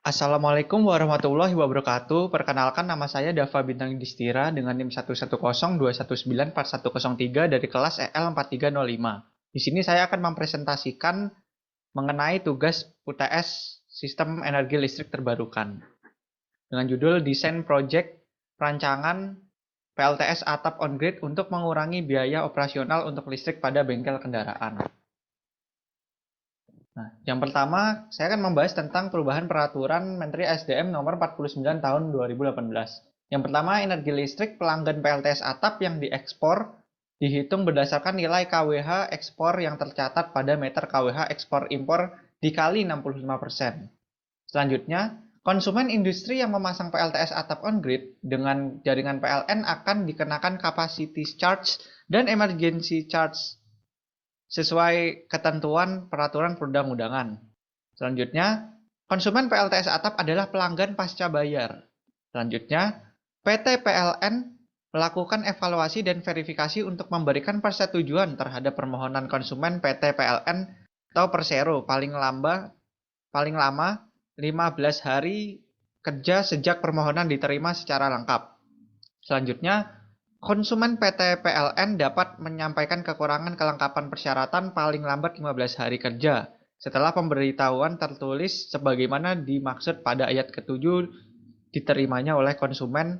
Assalamualaikum warahmatullahi wabarakatuh. Perkenalkan nama saya Dava Bintang Distira dengan NIM 11021914103 dari kelas EL4305. Di sini saya akan mempresentasikan mengenai tugas UTS Sistem Energi Listrik Terbarukan dengan judul Desain Project Perancangan PLTS Atap On-Grid untuk mengurangi biaya operasional untuk listrik pada bengkel kendaraan. Nah, yang pertama, saya akan membahas tentang perubahan peraturan Menteri SDM nomor 49 tahun 2018. Yang pertama, energi listrik pelanggan PLTS atap yang diekspor dihitung berdasarkan nilai KWH ekspor yang tercatat pada meter KWH ekspor impor dikali 65%. Selanjutnya, konsumen industri yang memasang PLTS atap on-grid dengan jaringan PLN akan dikenakan capacity charge dan emergency charge sesuai ketentuan peraturan perundang-undangan. Selanjutnya, konsumen PLTS atap adalah pelanggan pasca bayar. Selanjutnya, PT PLN melakukan evaluasi dan verifikasi untuk memberikan persetujuan terhadap permohonan konsumen PT PLN atau persero paling lama 15 hari kerja sejak permohonan diterima secara lengkap. Selanjutnya, konsumen PT PLN dapat menyampaikan kekurangan kelengkapan persyaratan paling lambat 15 hari kerja setelah pemberitahuan tertulis sebagaimana dimaksud pada ayat ke-7 diterimanya oleh konsumen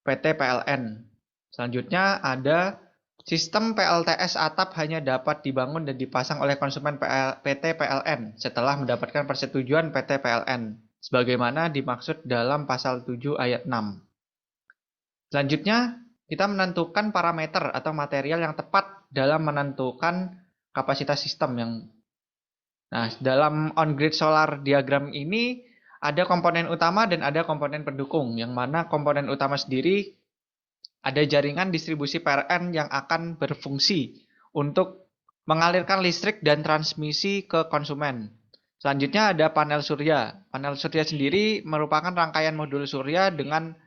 PT PLN. Selanjutnya ada sistem PLTS atap hanya dapat dibangun dan dipasang oleh konsumen PT PLN setelah mendapatkan persetujuan PT PLN sebagaimana dimaksud dalam pasal 7 ayat 6. Selanjutnya, kita menentukan parameter atau material yang tepat dalam menentukan kapasitas sistem dalam on-grid solar diagram ini ada komponen utama dan ada komponen pendukung, yang mana komponen utama sendiri ada jaringan distribusi PLN yang akan berfungsi untuk mengalirkan listrik dan transmisi ke konsumen. Selanjutnya ada panel surya. Panel surya sendiri merupakan rangkaian modul surya dengan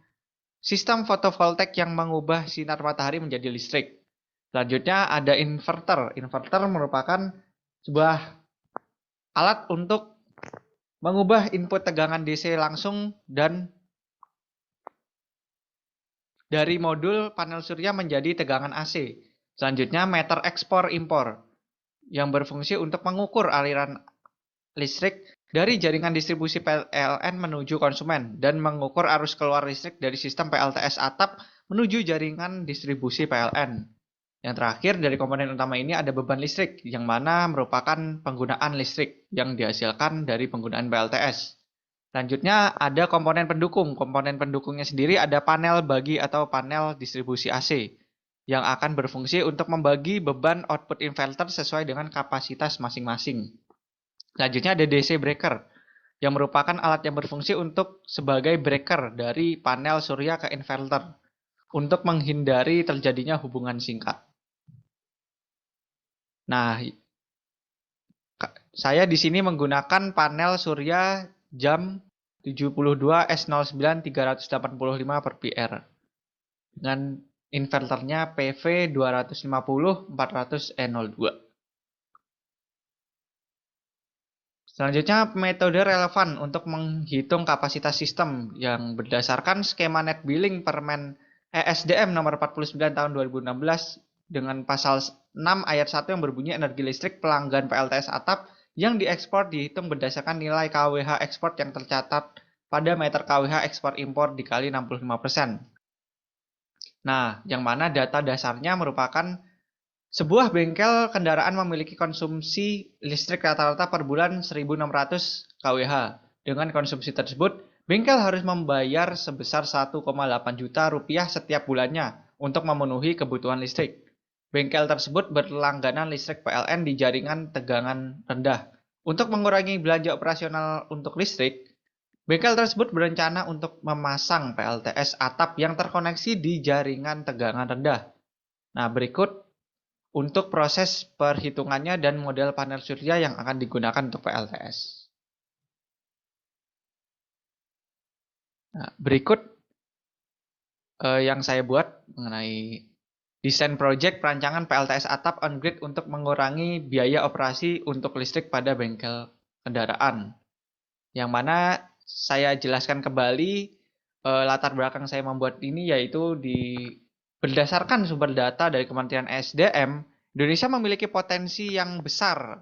sistem fotovoltaik yang mengubah sinar matahari menjadi listrik. Selanjutnya ada inverter. Inverter merupakan sebuah alat untuk mengubah input tegangan DC langsung dan dari modul panel surya menjadi tegangan AC. Selanjutnya meter ekspor impor yang berfungsi untuk mengukur aliran listrik dari jaringan distribusi PLN menuju konsumen dan mengukur arus keluar listrik dari sistem PLTS atap menuju jaringan distribusi PLN. Yang terakhir dari komponen utama ini ada beban listrik yang mana merupakan penggunaan listrik yang dihasilkan dari penggunaan PLTS. Selanjutnya ada komponen pendukung. Komponen pendukungnya sendiri ada panel bagi atau panel distribusi AC yang akan berfungsi untuk membagi beban output inverter sesuai dengan kapasitas masing-masing. Selanjutnya ada DC breaker, yang merupakan alat yang berfungsi untuk sebagai breaker dari panel surya ke inverter, untuk menghindari terjadinya hubungan singkat. Nah, saya di sini menggunakan panel surya jam 72S09-385/PR dengan inverternya PV 250-400E02. Selanjutnya, metode relevan untuk menghitung kapasitas sistem yang berdasarkan skema net billing Permen ESDM nomor 49 tahun 2016 dengan pasal 6 ayat 1 yang berbunyi energi listrik pelanggan PLTS atap yang diekspor dihitung berdasarkan nilai KWH ekspor yang tercatat pada meter KWH ekspor impor dikali 65%. Nah, yang mana data dasarnya merupakan sebuah bengkel kendaraan memiliki konsumsi listrik rata-rata per bulan 1.600 kWh. Dengan konsumsi tersebut, bengkel harus membayar sebesar 1,8 juta rupiah setiap bulannya untuk memenuhi kebutuhan listrik. Bengkel tersebut berlangganan listrik PLN di jaringan tegangan rendah. Untuk mengurangi belanja operasional untuk listrik, bengkel tersebut berencana untuk memasang PLTS atap yang terkoneksi di jaringan tegangan rendah. Nah, berikut untuk proses perhitungannya dan model panel surya yang akan digunakan untuk PLTS. Nah, berikut yang saya buat mengenai desain project perancangan PLTS atap on-grid untuk mengurangi biaya operasi untuk listrik pada bengkel kendaraan. Yang mana saya jelaskan kembali latar belakang saya membuat ini, yaitu berdasarkan sumber data dari Kementerian SDM, Indonesia memiliki potensi yang besar,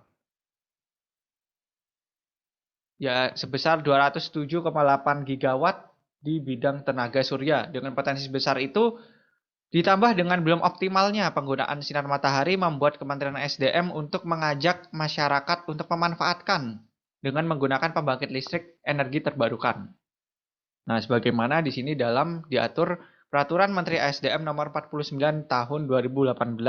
ya sebesar 207,8 gigawatt di bidang tenaga surya. Dengan potensi sebesar itu, ditambah dengan belum optimalnya penggunaan sinar matahari, membuat Kementerian SDM untuk mengajak masyarakat untuk memanfaatkan dengan menggunakan pembangkit listrik energi terbarukan. Nah, sebagaimana di sini diatur Peraturan Menteri SDM Nomor 49 Tahun 2018,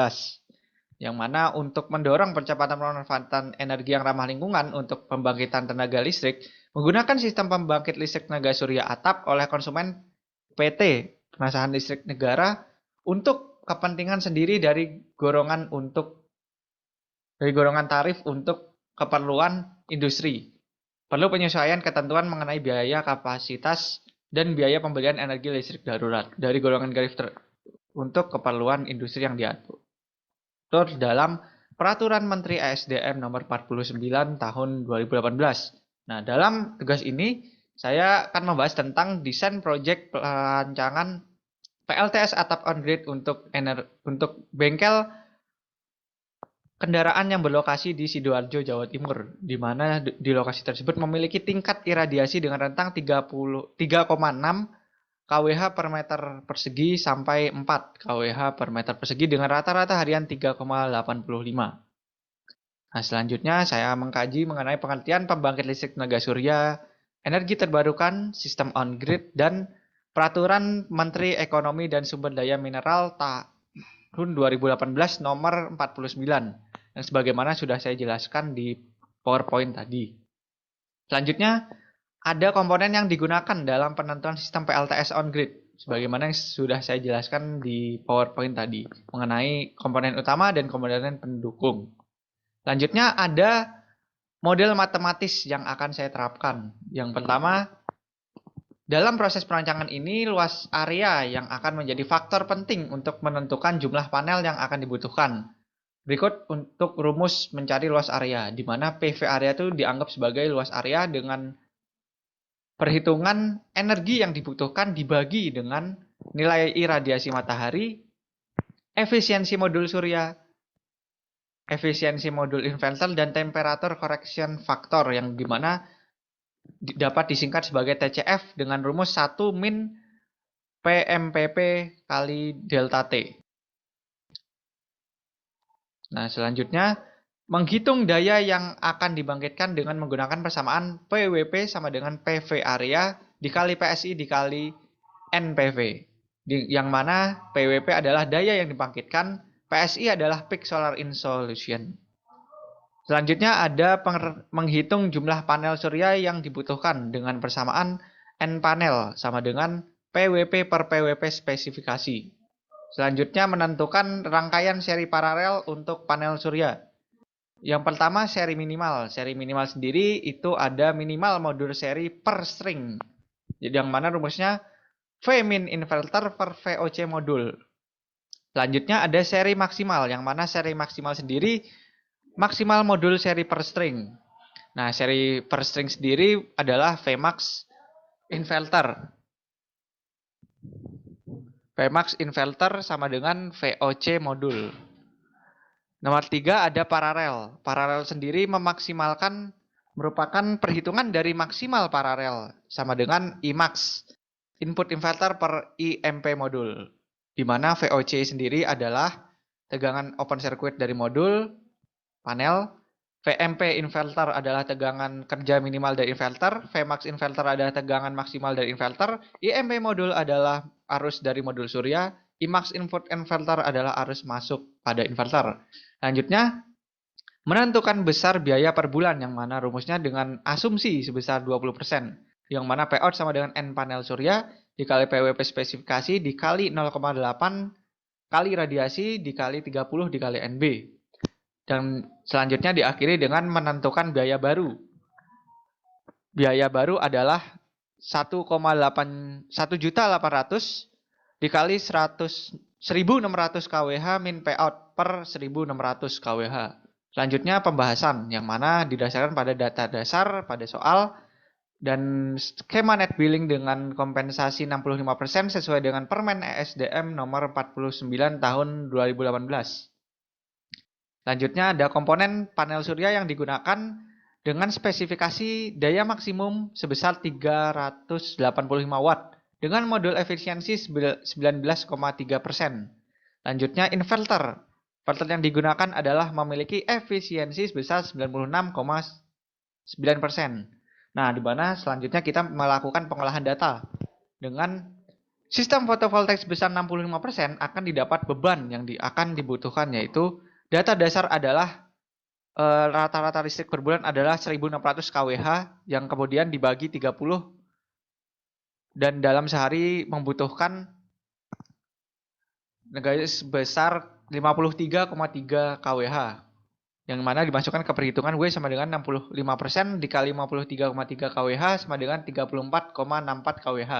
yang mana untuk mendorong percepatan pemanfaatan energi yang ramah lingkungan untuk pembangkitan tenaga listrik, menggunakan sistem pembangkit listrik tenaga surya atap oleh konsumen PT Penasahan Listrik Negara untuk kepentingan sendiri dari golongan tarif untuk keperluan industri. Perlu penyesuaian ketentuan mengenai biaya kapasitas dan biaya pembelian energi listrik darurat dari golongan untuk keperluan industri yang diatur dalam Peraturan Menteri ESDM Nomor 49 Tahun 2018. Nah, dalam tugas ini saya akan membahas tentang desain proyek perancangan PLTS atap on-grid untuk bengkel kendaraan yang berlokasi di Sidoarjo, Jawa Timur, di mana di lokasi tersebut memiliki tingkat iradiasi dengan rentang 3,6 kWh per meter persegi sampai 4 kWh per meter persegi dengan rata-rata harian 3,85. Nah, selanjutnya saya mengkaji mengenai pengertian pembangkit listrik tenaga surya, energi terbarukan, sistem on-grid, dan Peraturan Menteri Ekonomi dan Sumber Daya Mineral Tahun 2018 Nomor 49, yang sebagaimana sudah saya jelaskan di PowerPoint tadi. Selanjutnya, ada komponen yang digunakan dalam penentuan sistem PLTS on-grid, sebagaimana yang sudah saya jelaskan di PowerPoint tadi, mengenai komponen utama dan komponen pendukung. Selanjutnya, ada model matematis yang akan saya terapkan. Yang pertama, dalam proses perancangan ini, luas area yang akan menjadi faktor penting untuk menentukan jumlah panel yang akan dibutuhkan. Berikut untuk rumus mencari luas area, di mana PV area itu dianggap sebagai luas area dengan perhitungan energi yang dibutuhkan dibagi dengan nilai iradiasi matahari, efisiensi modul surya, efisiensi modul inverter, dan temperature correction factor yang dimana dapat disingkat sebagai TCF dengan rumus 1 min PMPP kali delta T. Nah, selanjutnya menghitung daya yang akan dibangkitkan dengan menggunakan persamaan PWP sama dengan PV area dikali PSI dikali NPV. Yang mana PWP adalah daya yang dibangkitkan, PSI adalah peak solar insolution. Selanjutnya ada menghitung jumlah panel surya yang dibutuhkan dengan persamaan N panel sama dengan PWP per PWP spesifikasi. Selanjutnya menentukan rangkaian seri paralel untuk panel surya. Yang pertama seri minimal. Seri minimal sendiri itu ada minimal modul seri per string. Jadi yang mana rumusnya V min inverter per VOC modul. Selanjutnya ada seri maksimal. Yang mana seri maksimal sendiri maksimal modul seri per string. Nah, seri per string sendiri adalah Vmax inverter. Vmax inverter sama dengan VOC modul. Nomor 3 ada paralel. Paralel sendiri merupakan perhitungan dari maksimal paralel sama dengan Imax. Input inverter per IMP modul. Di mana VOC sendiri adalah tegangan open circuit dari modul, panel. VMP inverter adalah tegangan kerja minimal dari inverter. Vmax inverter adalah tegangan maksimal dari inverter. IMP modul adalah arus dari modul surya. Imax input inverter adalah arus masuk pada inverter. Selanjutnya, menentukan besar biaya per bulan, yang mana rumusnya dengan asumsi sebesar 20%. Yang mana Pout sama dengan N panel surya dikali PWP spesifikasi dikali 0,8 kali radiasi dikali 30 dikali NB. Dan selanjutnya diakhiri dengan menentukan biaya baru. Biaya baru adalah 1,800 dikali 1.600 kWh min Pout per 1.600 kWh. Selanjutnya pembahasan yang mana didasarkan pada data dasar pada soal Dan skema net billing dengan kompensasi 65% sesuai dengan Permen ESDM nomor 49 tahun 2018. Selanjutnya ada komponen panel surya yang digunakan dengan spesifikasi daya maksimum sebesar 385 watt dengan modul efisiensi 19,3%. Selanjutnya inverter. Inverter yang digunakan adalah memiliki efisiensi sebesar 96,9%. Nah, di mana selanjutnya kita melakukan pengolahan data. Dengan sistem fotovoltaik sebesar 65% akan didapat beban yang akan dibutuhkan, yaitu data dasar adalah rata-rata listrik per bulan adalah 1600 kWh yang kemudian dibagi 30 dan dalam sehari membutuhkan sebesar 53,3 kWh. Yang mana dimasukkan ke perhitungan W sama dengan 65% dikali 53,3 kWh sama dengan 34,64 kWh.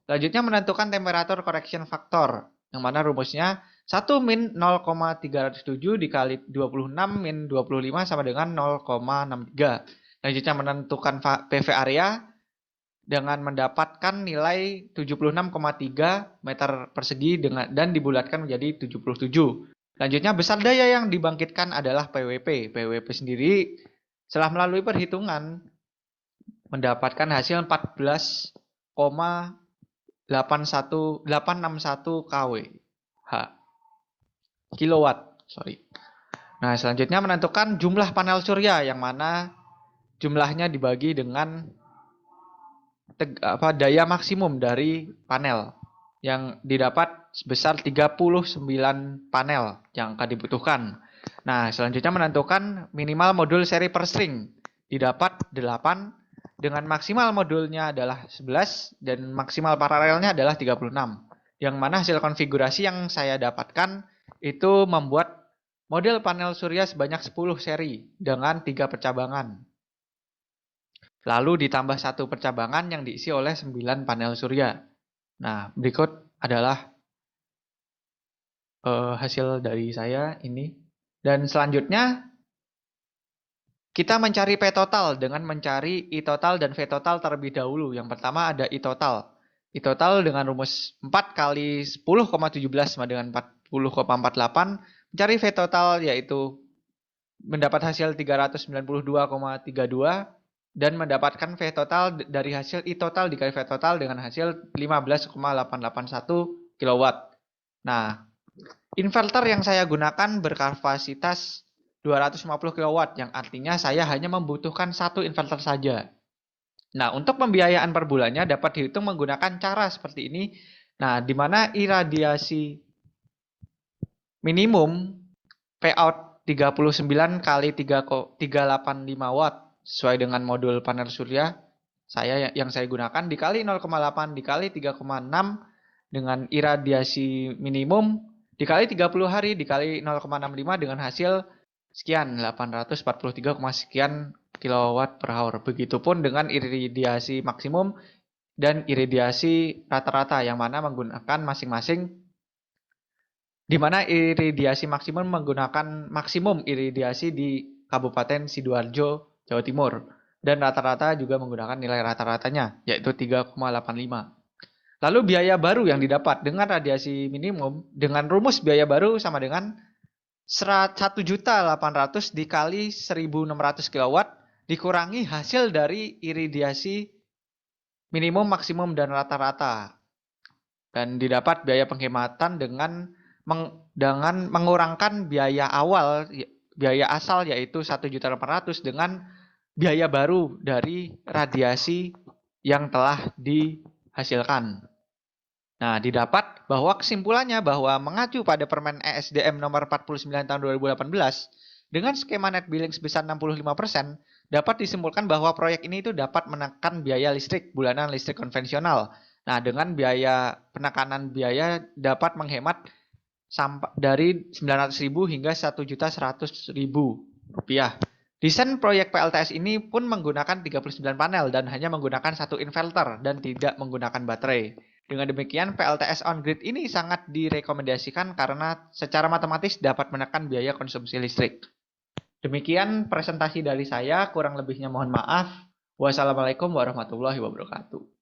Selanjutnya menentukan temperatur correction factor, yang mana rumusnya 1 min 0,307 dikali 26 min 25 sama dengan 0,63. Selanjutnya menentukan PV area dengan mendapatkan nilai 76,3 meter persegi dan dibulatkan menjadi 77. Selanjutnya besar daya yang dibangkitkan adalah PWP. PWP sendiri setelah melalui perhitungan mendapatkan hasil 14,861 kilowatt. Nah, selanjutnya menentukan jumlah panel surya yang mana jumlahnya dibagi dengan daya maksimum dari panel yang didapat sebesar 39 panel yang akan dibutuhkan. Nah, selanjutnya menentukan minimal modul seri per string. Didapat 8 dengan maksimal modulnya adalah 11 dan maksimal paralelnya adalah 36. Yang mana hasil konfigurasi yang saya dapatkan itu membuat model panel surya sebanyak 10 seri dengan 3 percabangan. Lalu ditambah 1 percabangan yang diisi oleh 9 panel surya. Nah, berikut adalah hasil dari saya ini. Dan selanjutnya kita mencari P total dengan mencari I total dan V total terlebih dahulu. Yang pertama ada I total. I total dengan rumus 4 kali 10,17 sama dengan 40,48. Mencari V total yaitu mendapat hasil 392,32 dan mendapatkan V total dari hasil I total dikali V total dengan hasil 15,881 kW. Nah, inverter yang saya gunakan berkapasitas 250 kW, yang artinya saya hanya membutuhkan satu inverter saja. Nah, untuk pembiayaan per bulannya dapat dihitung menggunakan cara seperti ini. Nah, di mana iradiasi minimum payout 39 kali 385 watt sesuai dengan modul panel surya yang saya gunakan dikali 0,8 dikali 3,6 dengan iradiasi minimum dikali 30 hari dikali 0,65 dengan hasil sekian 843, sekian kilowatt per hour. Begitupun dengan iradiasi maksimum dan iradiasi rata-rata yang mana menggunakan masing-masing, di mana iradiasi maksimum menggunakan maksimum iradiasi di Kabupaten Sidoarjo, Jawa Timur, dan rata-rata juga menggunakan nilai rata-ratanya yaitu 3,85. Lalu biaya baru yang didapat dengan radiasi minimum dengan rumus biaya baru sama dengan 1.800.000 dikali 1.600 kW dikurangi hasil dari iradiasi minimum, maksimum, dan rata-rata. Dan didapat biaya penghematan dengan mengurangkan biaya asal yaitu 1.800.000 dengan biaya baru dari radiasi yang telah dihasilkan. Nah, didapat bahwa kesimpulannya bahwa mengacu pada Permen ESDM nomor 49 tahun 2018 dengan skema net billing sebesar 65%, dapat disimpulkan bahwa proyek ini itu dapat menekan biaya listrik bulanan listrik konvensional. Nah, dengan penekanan biaya dapat menghemat dari 900.000 hingga 1.100.000 rupiah. Desain proyek PLTS ini pun menggunakan 39 panel dan hanya menggunakan satu inverter dan tidak menggunakan baterai. Dengan demikian, PLTS on-grid ini sangat direkomendasikan karena secara matematis dapat menekan biaya konsumsi listrik. Demikian presentasi dari saya, kurang lebihnya mohon maaf. Wassalamualaikum warahmatullahi wabarakatuh.